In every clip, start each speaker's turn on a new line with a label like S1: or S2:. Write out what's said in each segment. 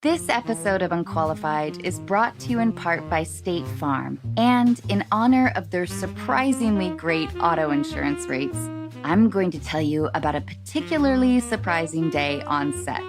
S1: This episode of Unqualified is brought to you in part by State Farm, and in honor of their surprisingly great auto insurance rates, I'm going to tell you about a particularly surprising day on set.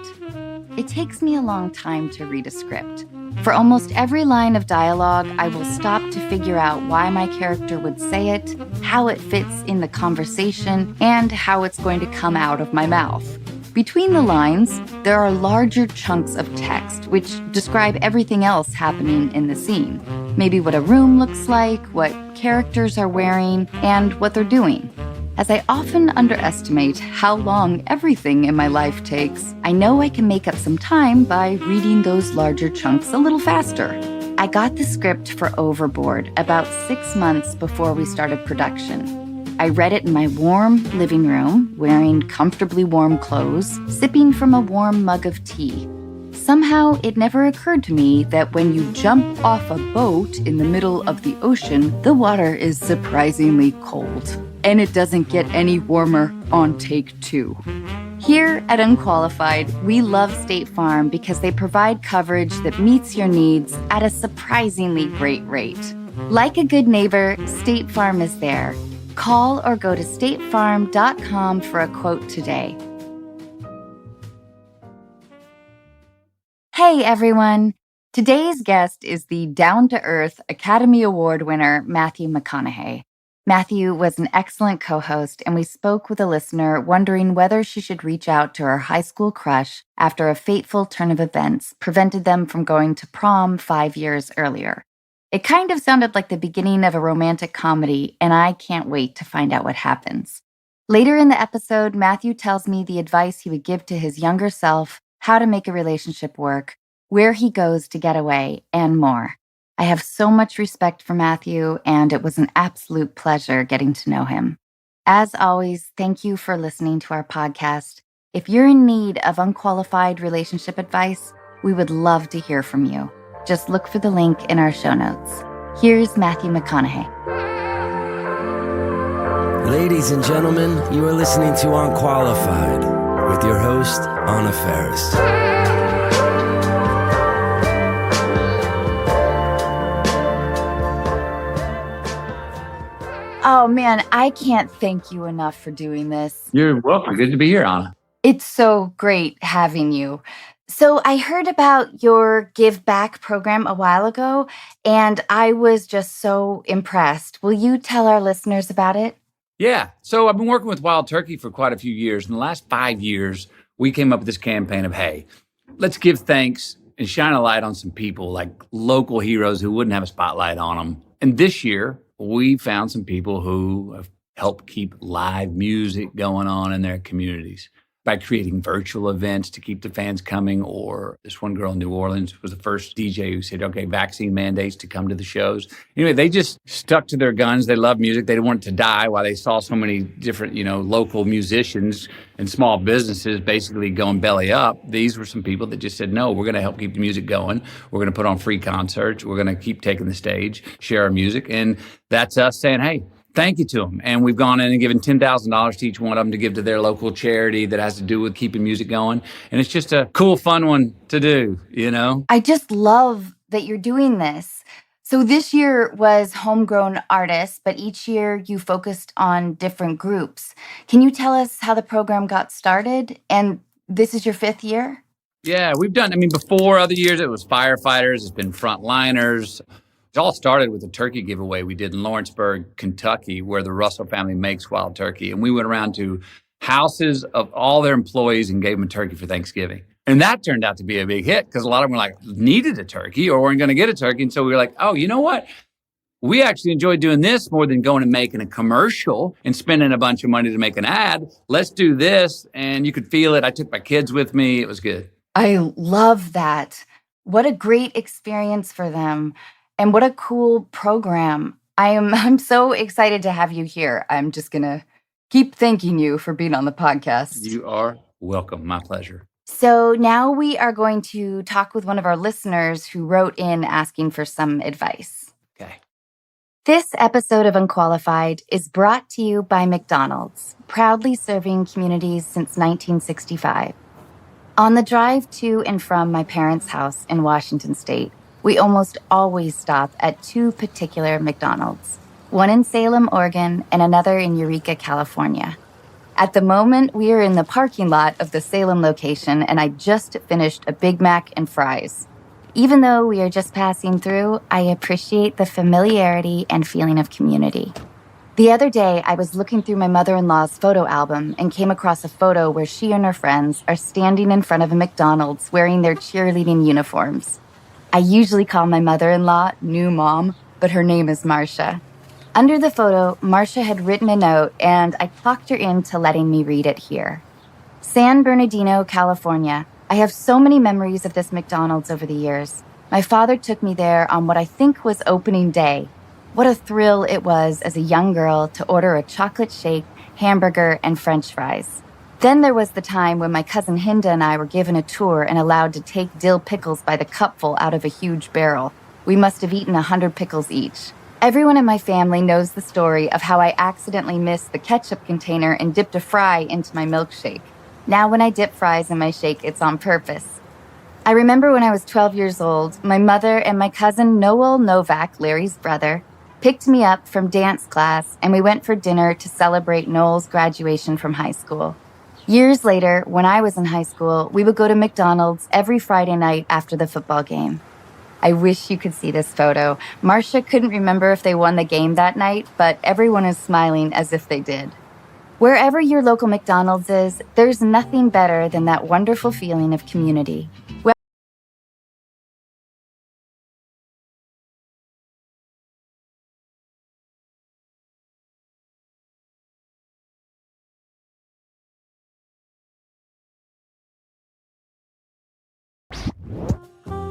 S1: It takes me a long time to read a script. For almost every line of dialogue, I will stop to figure out why my character would say it, how it fits in the conversation, and how it's going to come out of my mouth. Between the lines, there are larger chunks of text which describe everything else happening in the scene. Maybe what a room looks like, what characters are wearing, and what they're doing. As I often underestimate how long everything in my life takes, I know I can make up some time by reading those larger chunks a little faster. I got the script for Overboard about 6 months before we started production. I read it in my warm living room, wearing comfortably warm clothes, sipping from a warm mug of tea. Somehow, it never occurred to me that when you jump off a boat in the middle of the ocean, the water is surprisingly cold. And it doesn't get any warmer on take 2. Here at Unqualified, we love State Farm because they provide coverage that meets your needs at a surprisingly great rate. Like a good neighbor, State Farm is there. Call or go to statefarm.com for a quote today. Hey everyone! Today's guest is the down-to-earth Academy Award winner, Matthew McConaughey. Matthew was an excellent co-host, and we spoke with a listener wondering whether she should reach out to her high school crush after a fateful turn of events prevented them from going to prom 5 years earlier. It kind of sounded like the beginning of a romantic comedy, and I can't wait to find out what happens. Later in the episode, Matthew tells me the advice he would give to his younger self, how to make a relationship work, where he goes to get away, and more. I have so much respect for Matthew, and it was an absolute pleasure getting to know him. As always, thank you for listening to our podcast. If you're in need of unqualified relationship advice, we would love to hear from you. Just look for the link in our show notes. Here's Matthew McConaughey.
S2: Ladies and gentlemen, you are listening to Unqualified with your host, Faris.
S1: Oh man, I can't thank you enough for doing this.
S3: You're welcome. Good to be here, Anna.
S1: It's so great having you. So I heard about your Give Back program a while ago, and I was just so impressed. Will you tell our listeners about it?
S3: Yeah. So I've been working with Wild Turkey for quite a few years. In the last 5 years, we came up with this campaign of, hey, let's give thanks and shine a light on some people, like local heroes who wouldn't have a spotlight on them. And this year, we found some people who have helped keep live music going on in their communities by creating virtual events to keep the fans coming. Or this one girl in New Orleans was the first DJ who said, okay, vaccine mandates to come to the shows. Anyway, they just stuck to their guns. They love music. They didn't want it to die while they saw so many different, local musicians and small businesses basically going belly up. These were some people that just said, no, we're going to help keep the music going. We're going to put on free concerts. We're going to keep taking the stage, share our music. And that's us saying, hey, thank you to them. And we've gone in and given $10,000 to each one of them to give to their local charity that has to do with keeping music going. And it's just a cool, fun one to do,
S1: I just love that you're doing this. So this year was homegrown artists, but each year you focused on different groups. Can you tell us how the program got started? And this is your 5th year?
S3: Yeah, we've done, before other years, it was firefighters, it's been frontliners. It all started with a turkey giveaway we did in Lawrenceburg, Kentucky, where the Russell family makes wild turkey. And we went around to houses of all their employees and gave them a turkey for Thanksgiving. And that turned out to be a big hit because a lot of them needed a turkey or weren't going to get a turkey. And so we were like, oh, you know what? We actually enjoy doing this more than going and making a commercial and spending a bunch of money to make an ad. Let's do this. And you could feel it. I took my kids with me. It was good.
S1: I love that. What a great experience for them. And what a cool program. I'm so excited to have you here. I'm just going to keep thanking you for being on the podcast.
S3: You are welcome. My pleasure.
S1: So now we are going to talk with one of our listeners who wrote in asking for some advice.
S3: Okay.
S1: This episode of Unqualified is brought to you by McDonald's, proudly serving communities since 1965. On the drive to and from my parents' house in Washington State, we almost always stop at two particular McDonald's, one in Salem, Oregon, and another in Eureka, California. At the moment, we are in the parking lot of the Salem location, and I just finished a Big Mac and fries. Even though we are just passing through, I appreciate the familiarity and feeling of community. The other day, I was looking through my mother-in-law's photo album and came across a photo where she and her friends are standing in front of a McDonald's wearing their cheerleading uniforms. I usually call my mother-in-law New Mom, but her name is Marcia. Under the photo, Marcia had written a note, and I talked her into letting me read it here. San Bernardino, California. I have so many memories of this McDonald's over the years. My father took me there on what I think was opening day. What a thrill it was as a young girl to order a chocolate shake, hamburger, and French fries. Then there was the time when my cousin Hinda and I were given a tour and allowed to take dill pickles by the cupful out of a huge barrel. We must have eaten 100 pickles each. Everyone in my family knows the story of how I accidentally missed the ketchup container and dipped a fry into my milkshake. Now when I dip fries in my shake, it's on purpose. I remember when I was 12 years old, my mother and my cousin Noel Novak, Larry's brother, picked me up from dance class, and we went for dinner to celebrate Noel's graduation from high school. Years later, when I was in high school, we would go to McDonald's every Friday night after the football game. I wish you could see this photo. Marcia couldn't remember if they won the game that night, but everyone is smiling as if they did. Wherever your local McDonald's is, there's nothing better than that wonderful feeling of community.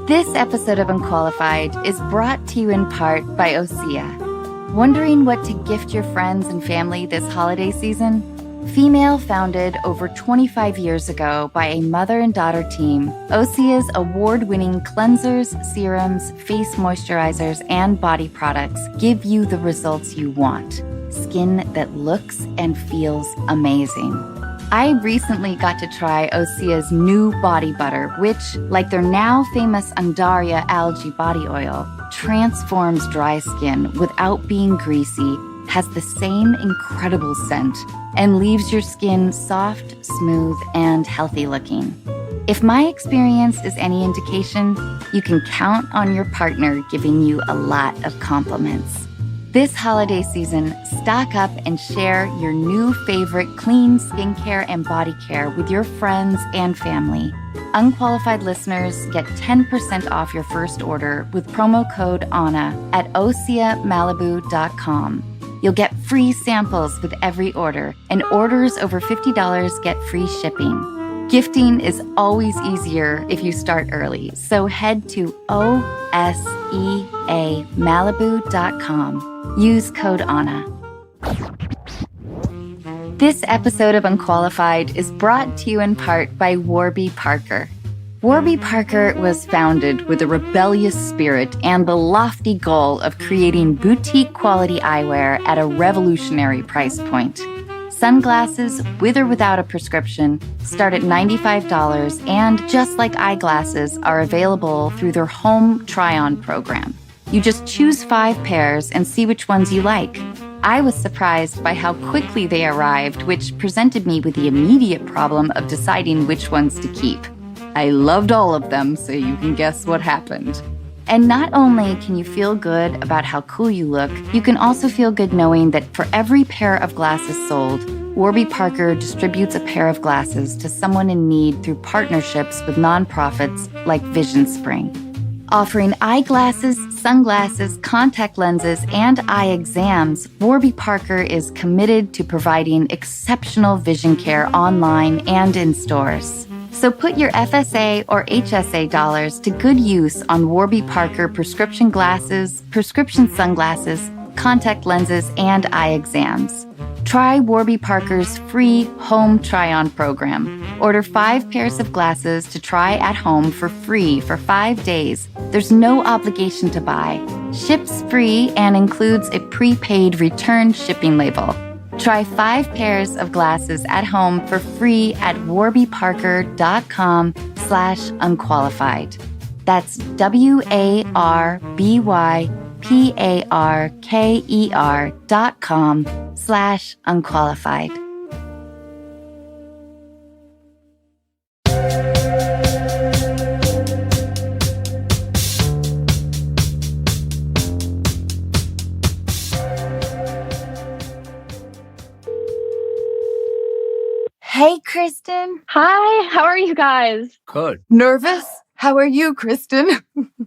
S1: This episode of Unqualified is brought to you in part by Osea. Wondering what to gift your friends and family this holiday season? Female founded over 25 years ago by a mother and daughter team, Osea's award-winning cleansers, serums, face moisturizers, and body products give you the results you want. Skin that looks and feels amazing. I recently got to try Osea's new body butter, which, like their now famous Undaria algae body oil, transforms dry skin without being greasy, has the same incredible scent, and leaves your skin soft, smooth, and healthy looking. If my experience is any indication, you can count on your partner giving you a lot of compliments. This holiday season, stock up and share your new favorite clean skincare and body care with your friends and family. Unqualified listeners get 10% off your first order with promo code ANNA at OseaMalibu.com. You'll get free samples with every order, and orders over $50 get free shipping. Gifting is always easier if you start early, so head to OSEAMalibu.com. Use code ANNA. This episode of Unqualified is brought to you in part by Warby Parker. Warby Parker was founded with a rebellious spirit and the lofty goal of creating boutique quality eyewear at a revolutionary price point. Sunglasses, with or without a prescription, start at $95 and, just like eyeglasses, are available through their home try-on program. You just choose 5 pairs and see which ones you like. I was surprised by how quickly they arrived, which presented me with the immediate problem of deciding which ones to keep. I loved all of them, so you can guess what happened. And not only can you feel good about how cool you look, you can also feel good knowing that for every pair of glasses sold, Warby Parker distributes a pair of glasses to someone in need through partnerships with nonprofits like Vision Spring. Offering eyeglasses, sunglasses, contact lenses, and eye exams, Warby Parker is committed to providing exceptional vision care online and in stores. So put your FSA or HSA dollars to good use on Warby Parker prescription glasses, prescription sunglasses, contact lenses, and eye exams. Try Warby Parker's free home try-on program. Order 5 pairs of glasses to try at home for free for 5 days. There's no obligation to buy. Ships free and includes a prepaid return shipping label. Try 5 pairs of glasses at home for free at warbyparker.com/unqualified. That's warbyparker.com/unqualified. Hey, Kristen.
S4: Hi, how are you guys?
S3: Good.
S1: Nervous? How are you, Kristen?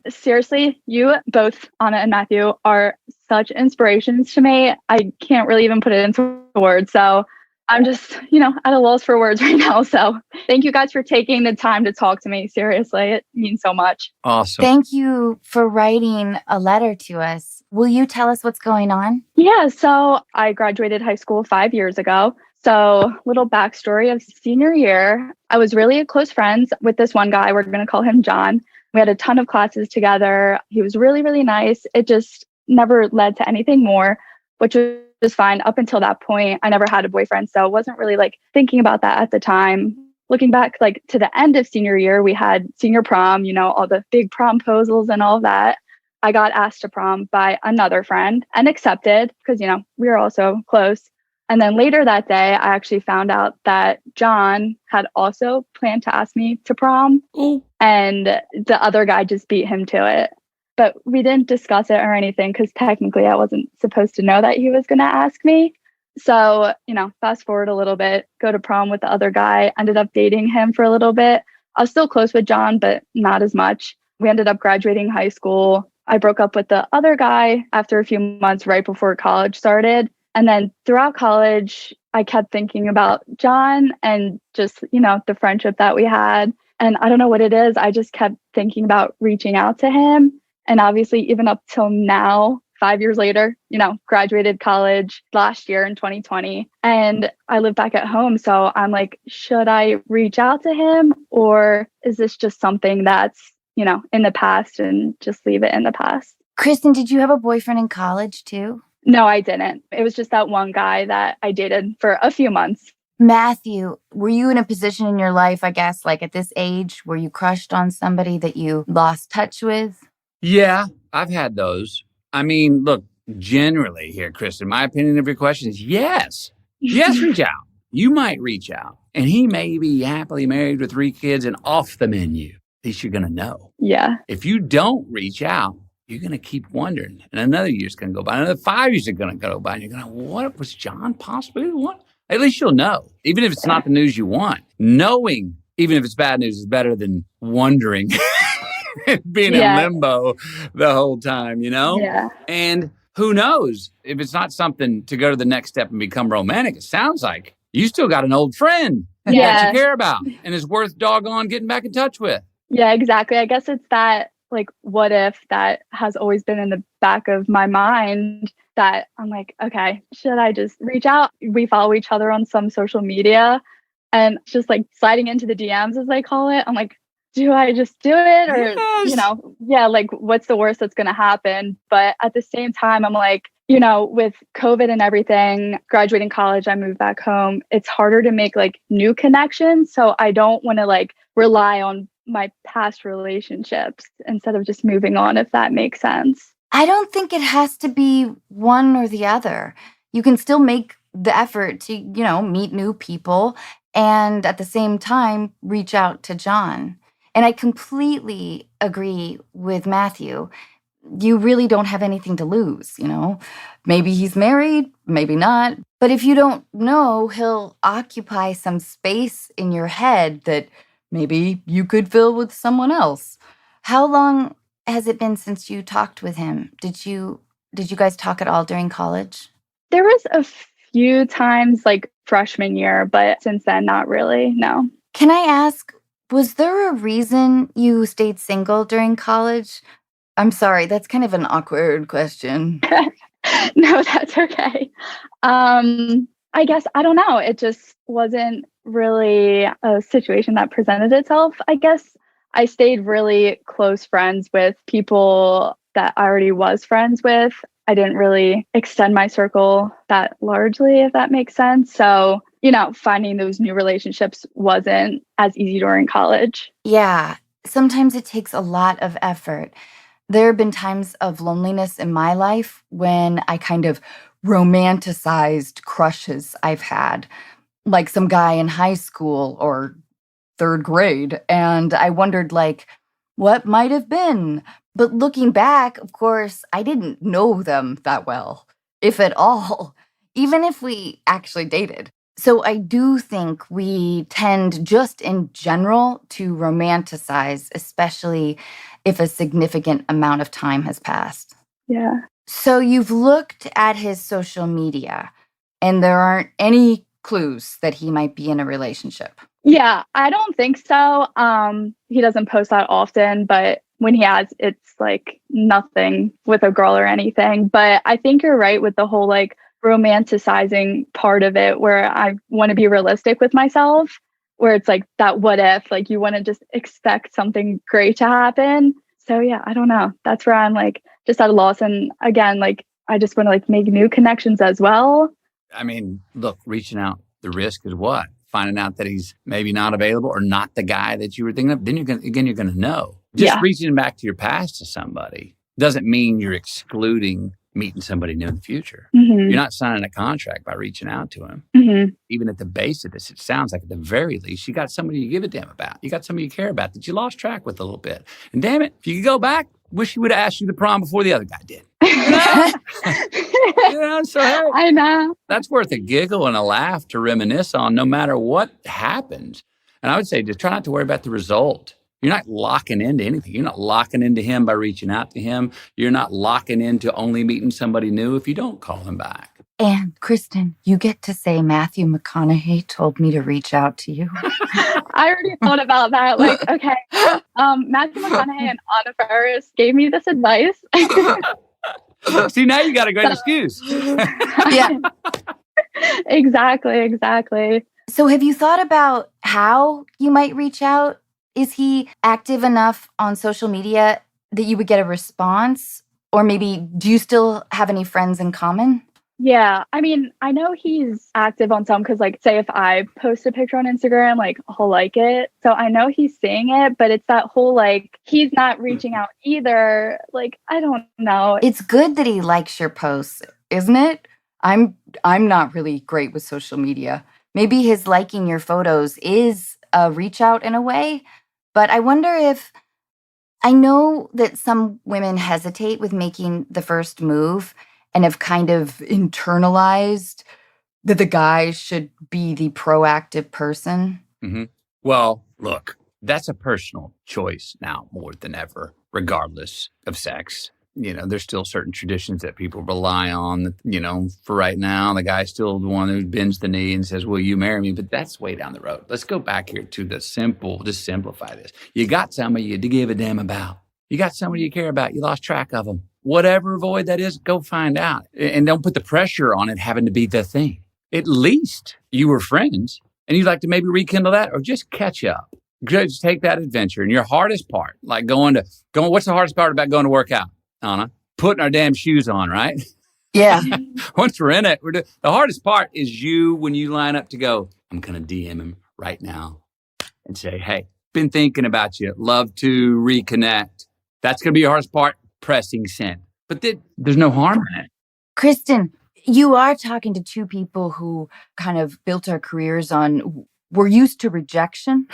S4: Seriously, you both, Anna and Matthew, are such inspirations to me. I can't really even put it into words. So I'm just, at a loss for words right now. So thank you guys for taking the time to talk to me. Seriously, it means so much.
S3: Awesome.
S1: Thank you for writing a letter to us. Will you tell us what's going on?
S4: Yeah, so I graduated high school 5 years ago. So little backstory of senior year, I was really close friends with this one guy. We're going to call him John. We had a ton of classes together. He was really, really nice. It just never led to anything more, which was fine. Up until that point, I never had a boyfriend. So I wasn't really thinking about that at the time. Looking back to the end of senior year, we had senior prom, all the big promposals and all that. I got asked to prom by another friend and accepted because, we were also close. And then later that day, I actually found out that John had also planned to ask me to prom.
S3: Ooh.
S4: And the other guy just beat him to it. But we didn't discuss it or anything because technically I wasn't supposed to know that he was going to ask me. So, fast forward a little bit, go to prom with the other guy, ended up dating him for a little bit. I was still close with John, but not as much. We ended up graduating high school. I broke up with the other guy after a few months right before college started. And then throughout college, I kept thinking about John and just, the friendship that we had. And I don't know what it is. I just kept thinking about reaching out to him. And obviously, even up till now, 5 years later, graduated college last year in 2020. And I live back at home. So I'm like, should I reach out to him? Or is this just something that's, in the past and just leave it in the past?
S1: Kristen, did you have a boyfriend in college too?
S4: No, I didn't. It was just that one guy that I dated for a few months.
S1: Matthew, were you in a position in your life, I guess, at this age where you crushed on somebody that you lost touch with?
S3: Yeah, I've had those. I mean, look, generally here, Kristen, my opinion of your question is yes. Yes, reach out. You might reach out. And he may be happily married with 3 kids and off the menu. At least you're going to know.
S4: Yeah.
S3: If you don't reach out, you're going to keep wondering. And another year's going to go by. Another 5 years are going to go by. And you're going to, what was John possibly the one? At least you'll know. Even if it's not the news you want. Knowing, even if it's bad news, is better than wondering. Being in limbo the whole time,
S4: Yeah.
S3: And who knows if it's not something to go to the next step and become romantic. It sounds like you still got an old friend that you care about and is worth doggone getting back in touch with.
S4: Yeah, exactly. I guess it's that what if that has always been in the back of my mind that I'm like, okay, should I just reach out? We follow each other on some social media and just sliding into the DMs, as they call it. I'm like, do I just do it? Or, what's the worst that's going to happen? But at the same time, I'm like, with COVID and everything, graduating college, I moved back home. It's harder to make new connections. So I don't want to rely on my past relationships instead of just moving on, if that makes sense.
S1: I don't think it has to be one or the other. You can still make the effort to, meet new people and at the same time reach out to John. And I completely agree with Matthew. You really don't have anything to lose, Maybe he's married, maybe not. But if you don't know, he'll occupy some space in your head that maybe you could fill with someone else. How long has it been since you talked with him? Did you guys talk at all during college?
S4: There was a few times freshman year, but since then, not really, no.
S1: Can I ask, was there a reason you stayed single during college? I'm sorry, that's kind of an awkward question.
S4: No, that's okay. I guess, I don't know. It just wasn't really a situation that presented itself. I guess I stayed really close friends with people that I already was friends with. I didn't really extend my circle that largely, if that makes sense. So, you know, finding those new relationships wasn't as easy during college.
S1: Yeah, sometimes it takes a lot of effort. There have been times of loneliness in my life when I kind of romanticized crushes I've had, like some guy in high school or third grade. And I wondered, like, what might have been. But looking back, of course, I didn't know them that well, if at all, even if we actually dated. So I do think we tend, just in general, to romanticize, especially if a significant amount of time has passed.
S4: Yeah.
S1: So you've looked at his social media, and there aren't any clues that he might be in a relationship.
S4: Yeah, I don't think so. He doesn't post that often, but when he has, it's like nothing with a girl or anything. But I think you're right with the whole like romanticizing part of it, where I want to be realistic with myself, where it's like that what if, like you want to just expect something great to happen. So yeah, I don't know. That's where I'm like just at a loss. And again, like I just want to like make new connections as well.
S3: I mean, look, reaching out, the risk is what? Finding out that he's maybe not available or not the guy that you were thinking of. Then you're going to know. Just reaching back to your past to somebody doesn't mean you're excluding meeting somebody new in the future.
S4: Mm-hmm.
S3: You're not signing a contract by reaching out to him.
S4: Mm-hmm.
S3: Even at the base of this, it sounds like at the very least, you got somebody you give a damn about. You got somebody you care about that you lost track with a little bit. And damn it, if you could go back, wish he would have asked you to prom before the other guy did. So hey,
S4: I know.
S3: that's worth a giggle and a laugh to reminisce on no matter what happens. And I would say just try not to worry about the result. You're not locking into anything. You're not locking into him by reaching out to him. You're not locking into only meeting somebody new if you don't call him back.
S1: And Kristen, you get to say Matthew McConaughey told me to reach out to you.
S4: I already thought about that. Like, okay, Matthew McConaughey and Anna Faris gave me this advice.
S3: See, now you got a great excuse.
S1: Yeah.
S4: Exactly.
S1: So have you thought about how you might reach out? Is he active enough on social media that you would get a response? Or maybe do you still have any friends in common?
S4: Yeah, I mean, I know he's active on some because, like, say if I post a picture on Instagram, like, he'll like it. So I know he's seeing it, but it's that whole, like, he's not reaching out either. Like, I don't know.
S1: It's good that he likes your posts, isn't it? I'm not really great with social media. Maybe his liking your photos is a reach out in a way, but I wonder if, I know that some women hesitate with making the first move and have kind of internalized that the guy should be the proactive person.
S3: Mm-hmm. Well, look, that's a personal choice now more than ever, regardless of sex. You know, there's still certain traditions that people rely on. You know, for right now, the guy's still the one who bends the knee and says, will you marry me? But that's way down the road. Let's go back here to the simple, just simplify this. You got somebody you to give a damn about. You got somebody you care about. You lost track of them. Whatever void that is, go find out. And don't put the pressure on it having to be the thing. At least you were friends and you'd like to maybe rekindle that or just catch up. Just take that adventure. And your hardest part, like going, what's the hardest part about going to work out, Anna? Putting our damn shoes on, right?
S1: Yeah.
S3: Once we're in it, the hardest part is you when you line up to go, I'm going to DM him right now and say, hey, been thinking about you. Love to reconnect. That's going to be your hardest part. Pressing send. But there's no harm in it.
S1: Kristen, you are talking to two people who kind of built our careers on, we're used to rejection,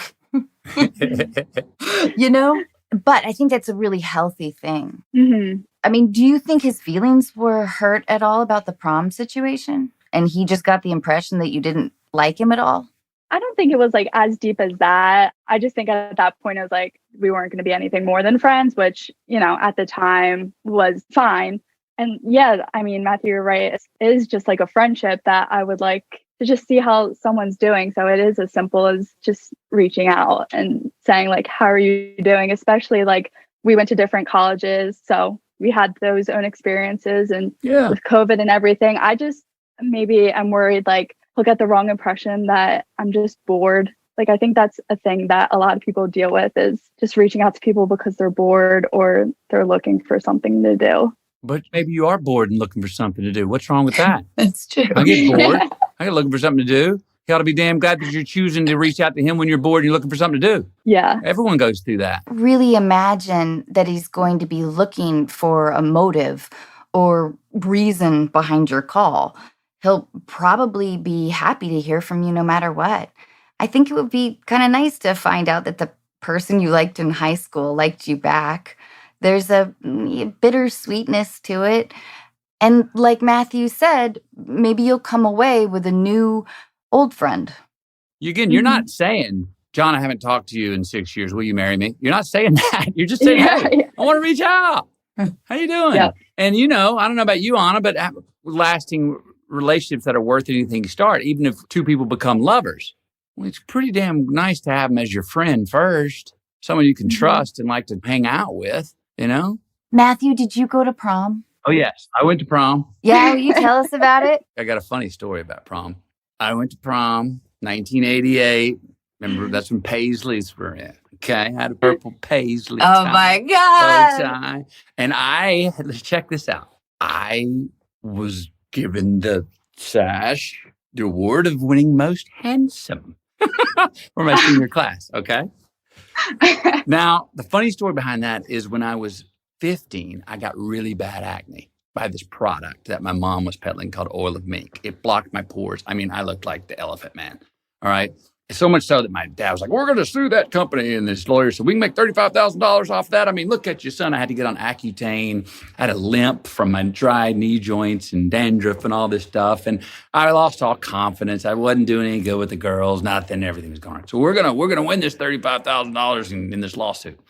S1: you know? But I think that's a really healthy thing.
S4: Mm-hmm.
S1: I mean, do you think his feelings were hurt at all about the prom situation? And he just got the impression that you didn't like him at all?
S4: I don't think it was like as deep as that. I just think at that point it was like we weren't going to be anything more than friends, which, you know, at the time was fine. And yeah, I mean, Matthew, you're right. It is just like a friendship that I would like to just see how someone's doing. So it is as simple as just reaching out and saying like, how are you doing? Especially like we went to different colleges. So we had those own experiences and with COVID and everything. I just maybe I'm worried like he'll get the wrong impression that I'm just bored. Like, I think that's a thing that a lot of people deal with is just reaching out to people because they're bored or they're looking for something to do.
S3: But maybe you are bored and looking for something to do. What's wrong with that?
S5: That's true.
S3: I get bored. I get looking for something to do. You ought to be damn glad that you're choosing to reach out to him when you're bored and you're looking for something to do.
S4: Yeah.
S3: Everyone goes through that.
S1: Really imagine that he's going to be looking for a motive or reason behind your call. He'll probably be happy to hear from you no matter what. I think it would be kind of nice to find out that the person you liked in high school liked you back. There's a bittersweetness to it. And like Matthew said, maybe you'll come away with a new old friend.
S3: You're not saying, John, I haven't talked to you in 6 years. Will you marry me? You're not saying that. You're just saying, hey, I want to reach out. How you doing?
S4: Yep.
S3: And, I don't know about you, Anna, but lasting relationships that are worth anything start, even if two people become lovers. Well, it's pretty damn nice to have them as your friend first, someone you can trust and like to hang out with,
S1: Matthew, did you go to prom?
S3: Oh, yes. I went to prom.
S1: Yeah, will you tell us about it?
S3: I got a funny story about prom. I went to prom, 1988. Remember, that's when Paisleys were in. Okay, I had a purple Paisley tie,
S5: my God.
S3: bow tie. And let's check this out. I was given the sash, the award of winning most handsome for my senior class, okay? Now, the funny story behind that is when I was 15, I got really bad acne by this product that my mom was peddling called oil of mink. It blocked my pores. I mean, I looked like the Elephant Man, all right? So much so that my dad was like, we're going to sue that company. And this lawyer said, we can make $35,000 off that. I mean, look at you, son. I had to get on Accutane. I had a limp from my dry knee joints and dandruff and all this stuff. And I lost all confidence. I wasn't doing any good with the girls. Nothing. Everything was gone. So we're going to win this $35,000 in this lawsuit.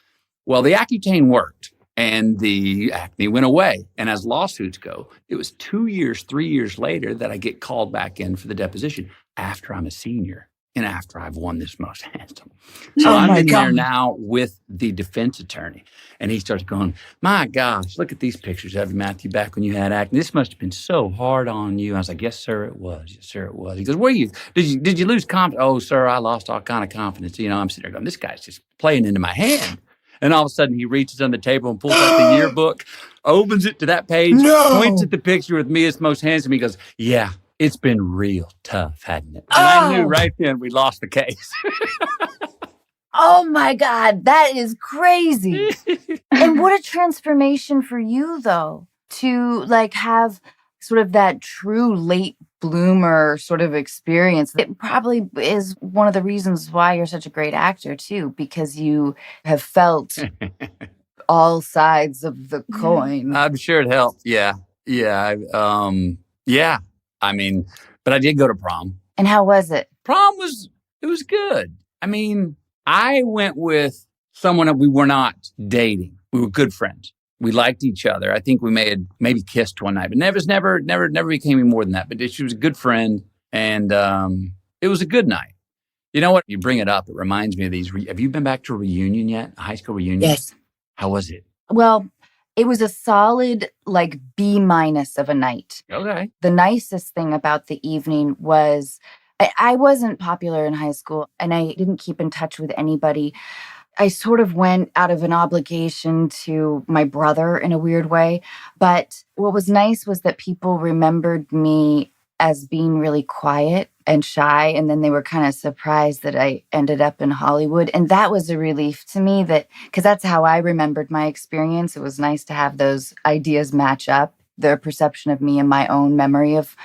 S3: Well, the Accutane worked and the acne went away. And as lawsuits go, it was 2 years, 3 years later that I get called back in for the deposition after I'm a senior. And after I've won this most handsome. So I'm in there now with the defense attorney. And he starts going, my gosh, look at these pictures of you, Matthew, back when you had acne. This must have been so hard on you. I was like, yes, sir, it was. Yes, sir, it was. He goes, where are you? Did you lose confidence? Oh, sir, I lost all kind of confidence. I'm sitting there going, this guy's just playing into my hand. And all of a sudden he reaches on the table and pulls out the yearbook, opens it to that page, points at the picture with me as most handsome. He goes, yeah. It's been real tough, hadn't it? And I knew right then we lost the case.
S1: Oh my God, that is crazy. And what a transformation for you, though, to have sort of that true late bloomer sort of experience. It probably is one of the reasons why you're such a great actor, too, because you have felt all sides of the coin.
S3: I'm sure it helped. Yeah. I mean, but I did go to prom.
S1: And how was it?
S3: Prom was good. I mean, I went with someone that we were not dating. We were good friends. We liked each other. I think we maybe kissed one night, but never became any more than that. But she was a good friend, and it was a good night. You know what? You bring it up. It reminds me of these. Have you been back to a reunion yet? A high school reunion?
S1: Yes.
S3: How was it?
S1: Well, it was a solid B- of a night.
S3: Okay.
S1: The nicest thing about the evening was I wasn't popular in high school and I didn't keep in touch with anybody. I sort of went out of an obligation to my brother in a weird way. But what was nice was that people remembered me as being really quiet and shy. And then they were kind of surprised that I ended up in Hollywood. And that was a relief to me because that's how I remembered my experience. It was nice to have those ideas match up, their perception of me and my own memory of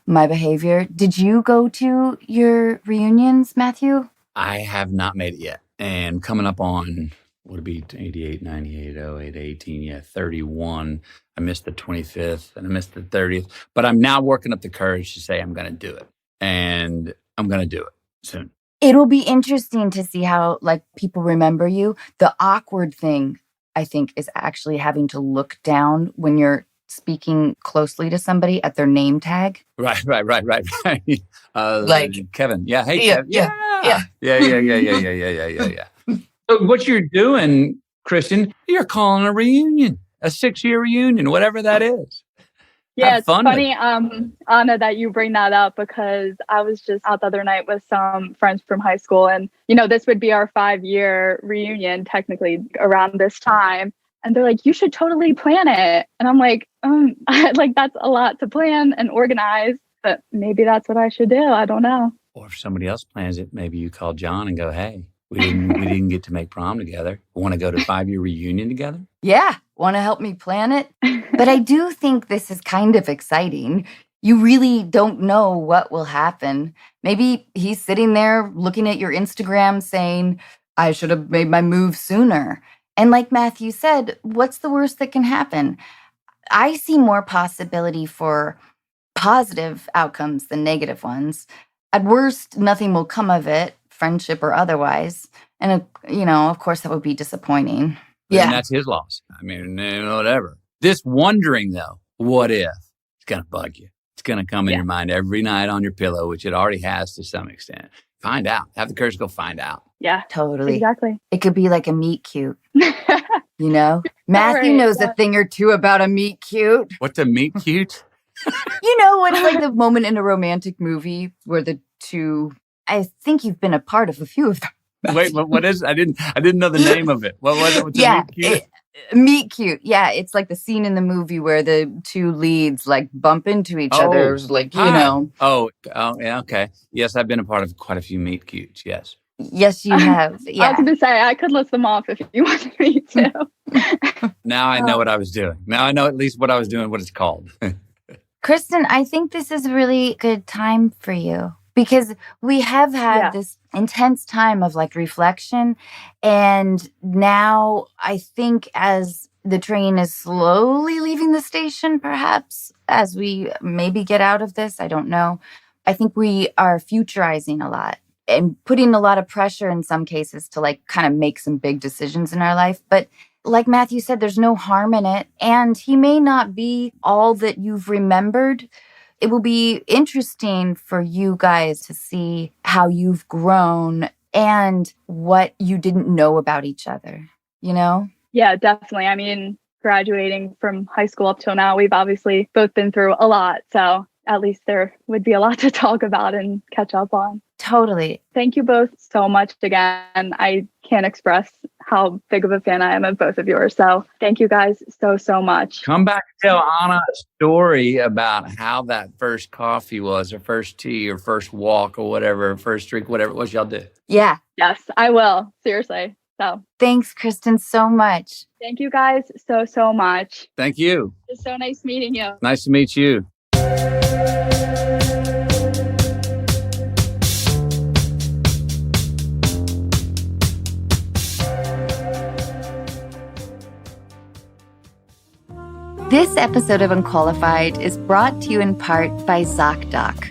S1: my behavior. Did you go to your reunions, Matthew?
S3: I have not made it yet. And coming up on, would it be 88, 98, 08, 18, 31. I missed the 25th and I missed the 30th. But I'm now working up the courage to say I'm going to do it. And I'm going to do it soon.
S1: It'll be interesting to see how people remember you. The awkward thing, I think, is actually having to look down when you're speaking closely to somebody at their name tag.
S3: Right. Kevin. Yeah. Hey,
S5: Yeah,
S3: Kevin.
S5: yeah.
S3: So what you're doing, Kristen, you're calling a reunion, a 6-year reunion, whatever that is.
S4: Yeah, it's
S3: fun
S4: funny, Anna, that you bring that up because I was just out the other night with some friends from high school and, this would be our 5-year reunion technically around this time. And they're like, you should totally plan it. And I'm like, like that's a lot to plan and organize, but maybe that's what I should do. I don't know.
S3: Or if somebody else plans it, maybe you call John and go, hey, we didn't get to make prom together. Want to go to 5-year reunion together?
S1: Yeah. Want to help me plan it? But I do think this is kind of exciting. You really don't know what will happen. Maybe he's sitting there looking at your Instagram saying, I should have made my move sooner. And like Matthew said, what's the worst that can happen? I see more possibility for positive outcomes than negative ones. At worst, nothing will come of it, friendship or otherwise. And, of course, that would be disappointing.
S3: Yeah. And that's his loss. I mean, whatever. This wondering, though, what if, it's going to bug you. It's going to come in your mind every night on your pillow, which it already has to some extent. Find out. Have the courage to go find out.
S4: Yeah,
S1: totally.
S4: Exactly.
S1: It could be like a meet cute. Matthew knows a thing or two about a meet cute.
S3: What's a meet cute?
S1: It's like the moment in a romantic movie where the two, I think you've been a part of a few of them.
S3: Wait, what is, I didn't know the name of it. What was it? What's a meet cute?
S1: Meet cute. Yeah, it's like the scene in the movie where the two leads like bump into each other. Like,
S3: Oh, yeah, okay. Yes, I've been a part of quite a few meet cutes, yes.
S1: Yes, you have. Yeah.
S4: I was going to say, I could list them off if you wanted me to.
S3: Now I know what I was doing. Now I know at least what I was doing, what it's called.
S1: Kristen, I think this is a really good time for you because we have had this intense time of like reflection. And now I think as the train is slowly leaving the station, perhaps as we maybe get out of this, I don't know. I think we are futurizing a lot and putting a lot of pressure in some cases to like kind of make some big decisions in our life. But like Matthew said, there's no harm in it. And he may not be all that you've remembered. It will be interesting for you guys to see how you've grown and what you didn't know about each other,
S4: Yeah, definitely. I mean, graduating from high school up till now, we've obviously both been through a lot. So at least there would be a lot to talk about and catch up on.
S1: Totally.
S4: Thank you both so much again. I can't express how big of a fan I am of both of yours. So thank you guys so much.
S3: Come back and tell Anna a story about how that first coffee was, or first tea, or first walk, or whatever, first drink, whatever it was y'all did.
S1: Yeah.
S4: Yes, I will. Seriously. So
S1: thanks, Kristen, so much.
S4: Thank you guys so much.
S3: Thank you.
S4: It's so nice meeting you.
S3: Nice to meet you.
S1: This episode of Unqualified is brought to you in part by ZocDoc.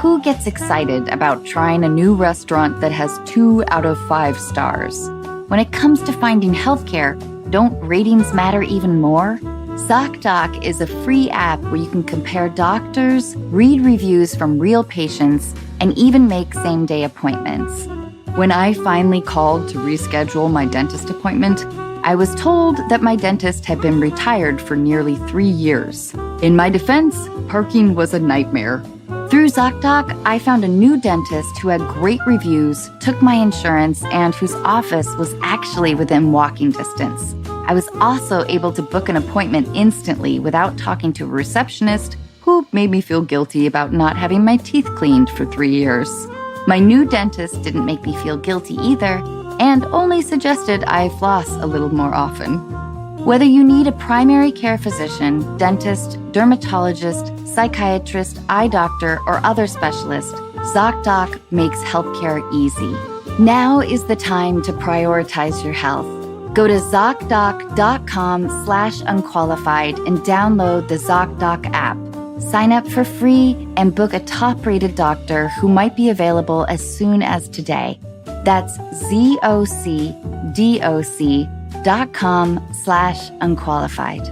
S1: Who gets excited about trying a new restaurant that has 2 out of 5 stars? When it comes to finding healthcare, don't ratings matter even more? ZocDoc is a free app where you can compare doctors, read reviews from real patients, and even make same-day appointments. When I finally called to reschedule my dentist appointment, I was told that my dentist had been retired for nearly 3 years. In my defense, parking was a nightmare. Through ZocDoc, I found a new dentist who had great reviews, took my insurance, and whose office was actually within walking distance. I was also able to book an appointment instantly without talking to a receptionist who made me feel guilty about not having my teeth cleaned for 3 years. My new dentist didn't make me feel guilty either, and only suggested I floss a little more often. Whether you need a primary care physician, dentist, dermatologist, psychiatrist, eye doctor, or other specialist, ZocDoc makes healthcare easy. Now is the time to prioritize your health. Go to ZocDoc.com/unqualified and download the ZocDoc app. Sign up for free and book a top-rated doctor who might be available as soon as today. That's ZocDoc.com/unqualified.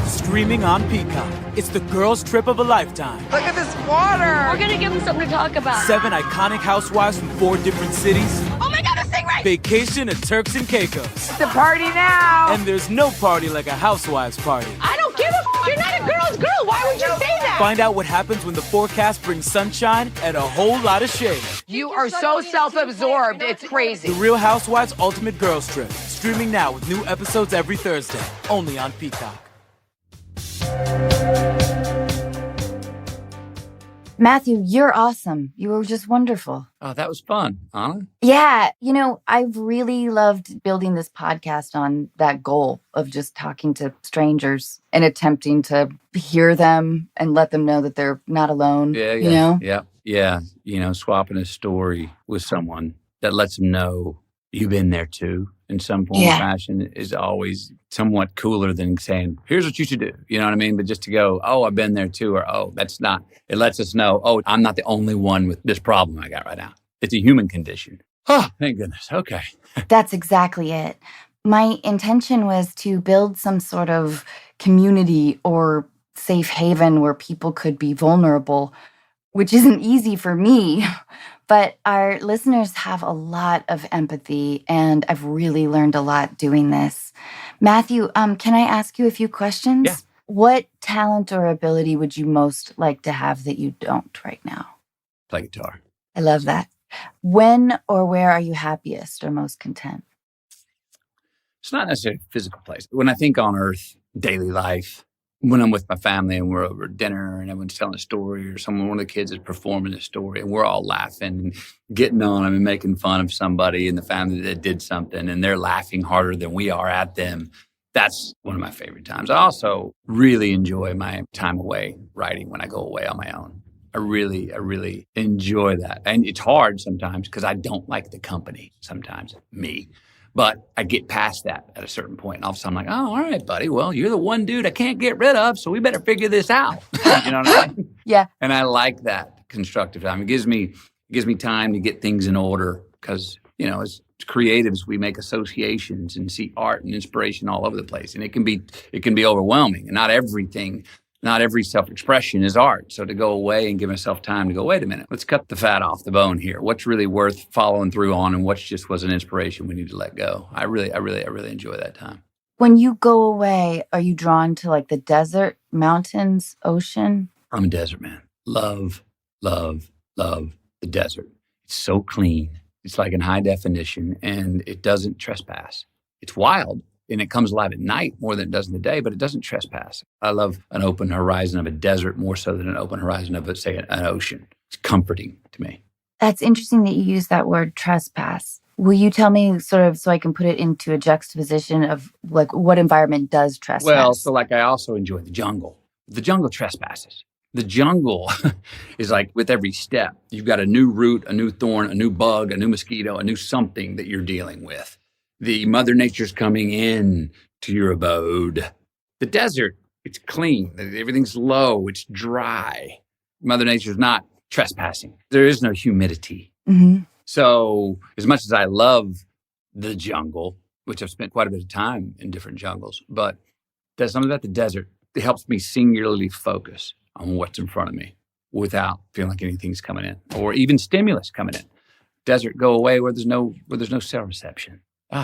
S5: Streaming on Peacock. It's the girls' trip of a lifetime.
S6: Look at this water!
S7: We're gonna give them something to talk about.
S5: 7 iconic housewives from 4 different cities.
S7: Oh my God, a stingray!
S5: Vacation at Turks and Caicos.
S6: It's a party now!
S5: And there's no party like a housewives party.
S7: I don't give a f***. You're not a girl's girl. Why would you say that?
S5: Find out what happens when the forecast brings sunshine and a whole lot of shade.
S6: You are so self-absorbed, it's crazy.
S5: The Real Housewives Ultimate Girls Trip. Streaming now with new episodes every Thursday, only on Peacock.
S1: Matthew, you're awesome. You were just wonderful.
S3: Oh, that was fun, Anna.
S1: Yeah, I've really loved building this podcast on that goal of just talking to strangers and attempting to hear them and let them know that they're not alone.
S3: Yeah. Swapping a story with someone that lets them know you've been there too in some form or fashion is always somewhat cooler than saying, here's what you should do. You know what I mean? But just to go, oh, I've been there too, or oh, that's not. It lets us know, oh, I'm not the only one with this problem I got right now. It's a human condition. Oh, thank goodness. Okay.
S1: That's exactly it. My intention was to build some sort of community or safe haven where people could be vulnerable, which isn't easy for me. But our listeners have a lot of empathy, and I've really learned a lot doing this. Matthew, can I ask you a few questions?
S3: Yeah.
S1: What talent or ability would you most like to have that you don't right now?
S3: Play guitar.
S1: I love that. When or where are you happiest or most content?
S3: It's not necessarily a physical place. When I think on earth, daily life, when I'm with my family and we're over dinner and everyone's telling a story or one of the kids is performing a story and we're all laughing and getting on them and making fun of somebody in the family that did something and they're laughing harder than we are at them. That's one of my favorite times. I also really enjoy my time away writing when I go away on my own. I really enjoy that. And it's hard sometimes because I don't like the company sometimes, me. But I get past that at a certain point. And all of a sudden I'm like, oh, all right, buddy. Well, you're the one dude I can't get rid of, so we better figure this out. You know what I mean?
S1: Yeah.
S3: And I like that constructive time. It gives me time to get things in order because, as creatives, we make associations and see art and inspiration all over the place. And it can be overwhelming. And not every self-expression is art. So to go away and give myself time to go, wait a minute, let's cut the fat off the bone here. What's really worth following through on and what just was an inspiration we need to let go? I really enjoy that time.
S1: When you go away, are you drawn to like the desert, mountains, ocean?
S3: I'm a desert man. Love the desert. It's so clean. It's like in high definition and it doesn't trespass. It's wild. And it comes alive at night more than it does in the day, but it doesn't trespass. I love an open horizon of a desert more so than an open horizon of, say, an ocean. It's comforting to me.
S1: That's interesting that you use that word trespass. Will you tell me sort of so I can put it into a juxtaposition of like what environment does trespass?
S3: Well, so like I also enjoy the jungle. The jungle trespasses. The jungle is like with every step, you've got a new root, a new thorn, a new bug, a new mosquito, a new something that you're dealing with. The Mother Nature's coming in to your abode. The desert, it's clean. Everything's low. It's dry. Mother Nature's not trespassing. There is no humidity.
S1: Mm-hmm.
S3: So as much as I love the jungle, which I've spent quite a bit of time in different jungles, but there's something about the desert that helps me singularly focus on what's in front of me without feeling like anything's coming in or even stimulus coming in. Desert, go away where there's no cell reception.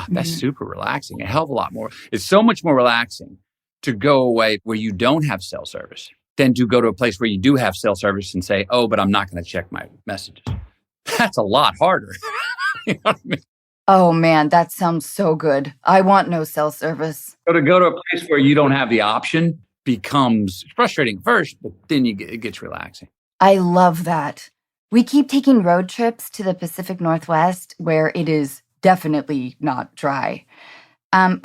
S3: That's super relaxing. A hell of a lot more. It's so much more relaxing to go away where you don't have cell service than to go to a place where you do have cell service and say, oh, but I'm not going to check my messages. That's a lot harder. You know what I mean?
S1: Oh, man, that sounds so good. I want no cell service.
S3: So to go to a place where you don't have the option becomes frustrating at first, but then it gets relaxing.
S1: I love that. We keep taking road trips to the Pacific Northwest where it is definitely not dry.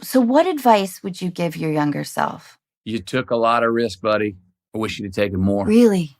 S1: So what advice would you give your younger self?
S3: You took a lot of risk, buddy. I wish you'd have taken more.
S1: Really?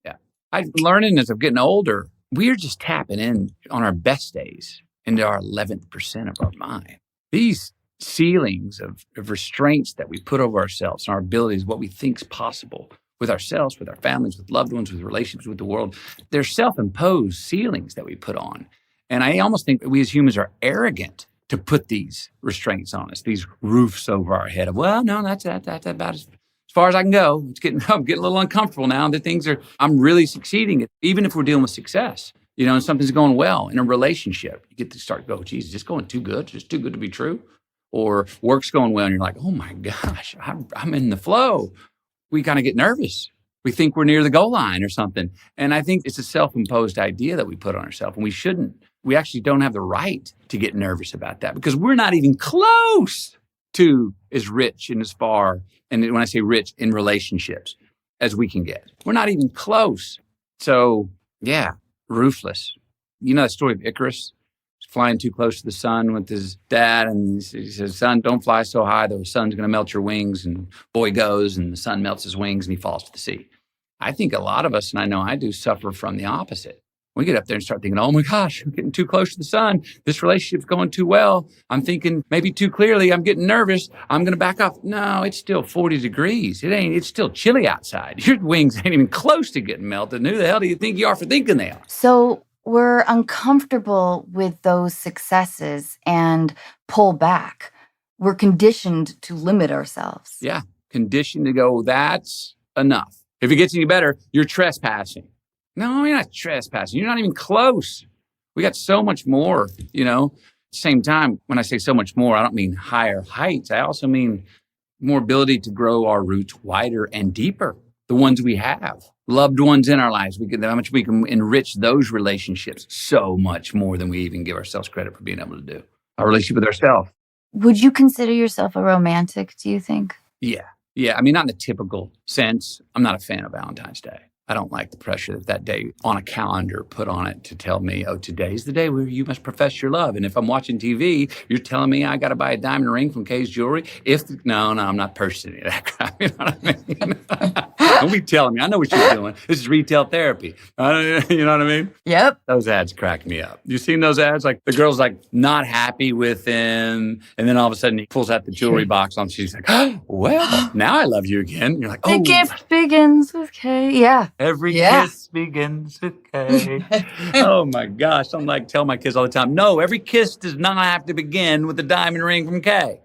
S3: Yeah. I'm learning as I'm getting older, we're just tapping in on our best days into our 11th% of our mind. These ceilings of restraints that we put over ourselves and our abilities, what we think is possible with ourselves, with our families, with loved ones, with relationships, with the world, they're self-imposed ceilings that we put on. And I almost think we as humans are arrogant to put these restraints on us, these roofs over our head of, well, no, that's about as far as I can go. I'm getting a little uncomfortable now that I'm really succeeding, even if we're dealing with success, and something's going well in a relationship. You get to start to go, geez, is this going too good? Just too good to be true? Or work's going well and you're like, oh my gosh, I'm in the flow. We kind of get nervous. We think we're near the goal line or something. And I think it's a self-imposed idea that we put on ourselves, and we shouldn't we actually don't have the right to get nervous about that because we're not even close to as rich and as far, and when I say rich, in relationships as we can get. We're not even close. So, yeah, ruthless. You know that story of Icarus? He's flying too close to the sun with his dad, and he says, son, don't fly so high, the sun's going to melt your wings. And boy goes, and the sun melts his wings, and he falls to the sea. I think a lot of us, and I know I do, suffer from the opposite. We get up there and start thinking, oh my gosh, I'm getting too close to the sun. This relationship's going too well. I'm thinking maybe too clearly. I'm getting nervous. I'm going to back off. No, it's still 40 degrees. It's still chilly outside. Your wings ain't even close to getting melted. And who the hell do you think you are for thinking they are?
S1: So we're uncomfortable with those successes and pull back. We're conditioned to limit ourselves.
S3: Yeah, conditioned to go, that's enough. If it gets any better, you're trespassing. No, you're not trespassing. You're not even close. We got so much more, you know. At the same time, when I say so much more, I don't mean higher heights. I also mean more ability to grow our roots wider and deeper. The ones we have, loved ones in our lives, how much we can enrich those relationships so much more than we even give ourselves credit for being able to do. Our relationship with ourselves.
S1: Would you consider yourself a romantic, do you think?
S3: Yeah. I mean, not in the typical sense. I'm not a fan of Valentine's Day. I don't like the pressure that day on a calendar put on it to tell me, oh, today's the day where you must profess your love. And if I'm watching TV, you're telling me I got to buy a diamond ring from Kay's Jewelry. No, I'm not purchasing that crap. You know what I mean? Don't be telling me. I know what you're doing. This is retail therapy. You know what I mean?
S1: Yep.
S3: Those ads crack me up. You seen those ads? Like the girl's like not happy with him. And then all of a sudden he pulls out the jewelry box and she's like, oh, well, now I love you again. You're like, oh.
S1: The gift begins with K. Yeah.
S3: Every kiss begins with K. Oh my gosh. I'm like, tell my kids all the time, no, every kiss does not have to begin with a diamond ring from K.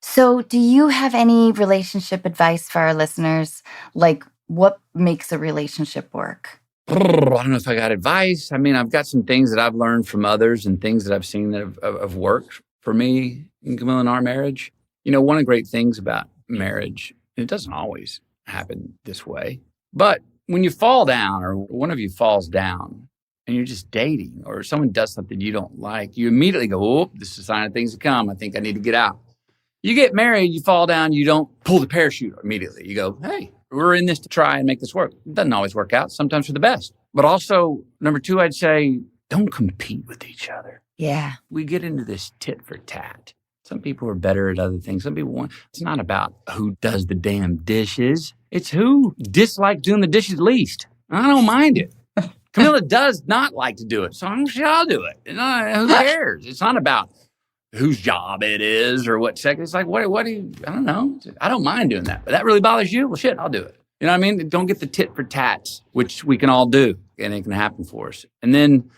S1: So do you have any relationship advice for our listeners? Like what makes a relationship work?
S3: I don't know if I got advice. I mean, I've got some things that I've learned from others and things that I've seen that have worked for me and Camilla in our marriage. You know, one of the great things about marriage, it doesn't always happen this way, but when you fall down or one of you falls down and you're just dating or someone does something you don't like, you immediately go, oh, this is a sign of things to come. I think I need to get out. You get married, you fall down, you don't pull the parachute immediately. You go, hey, we're in this to try and make this work. It doesn't always work out, sometimes for the best. But also, number two, I'd say, don't compete with each other.
S1: Yeah.
S3: We get into this tit for tat. Some people are better at other things. Some people want, it's not about who does the damn dishes. It's who dislikes doing the dishes least. I don't mind it. Camilla does not like to do it, so I'll do it. Who cares? It's not about whose job it is or what second. It's like, what do you, I don't know. I don't mind doing that. But that really bothers you? Well, shit, I'll do it. You know what I mean? Don't get the tit for tats, which we can all do, and it can happen for us. And then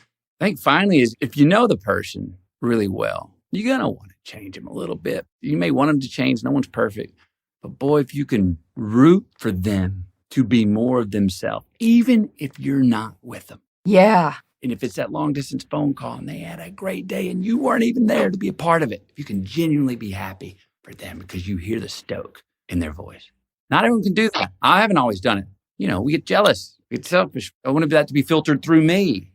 S3: I think finally is if you know the person really well, you're going to want to change them a little bit. You may want them to change. No one's perfect. But boy, if you can root for them to be more of themselves, even if you're not with them.
S1: Yeah.
S3: And if it's that long distance phone call and they had a great day and you weren't even there to be a part of it, you can genuinely be happy for them because you hear the stoke in their voice. Not everyone can do that. I haven't always done it. You know, we get jealous, we get selfish. I want that to be filtered through me.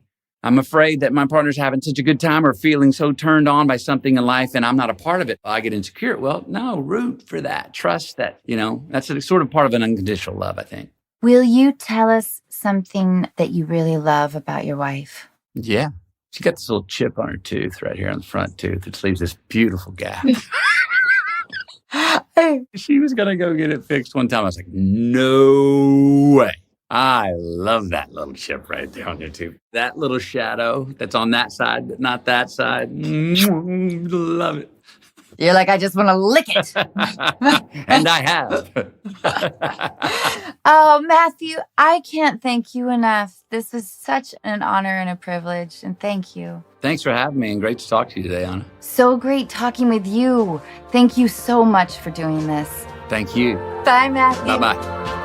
S3: I'm afraid that my partner's having such a good time or feeling so turned on by something in life and I'm not a part of it. I get insecure. Well, no, root for that. Trust that, you know, that's a sort of part of an unconditional love, I think.
S1: Will you tell us something that you really love about your wife?
S3: Yeah. She got this little chip on her tooth right here on the front tooth, which leaves this beautiful gap. She was going to go get it fixed one time. I was like, no way. I love that little chip right there on your tooth. That little shadow that's on that side, but not that side. Love it.
S1: You're like, I just want to lick it.
S3: And I have.
S1: Oh, Matthew, I can't thank you enough. This was such an honor and a privilege, and thank you.
S3: Thanks for having me, and great to talk to you today, Anna.
S1: So great talking with you. Thank you so much for doing this.
S3: Thank you.
S1: Bye, Matthew.
S3: Bye-bye.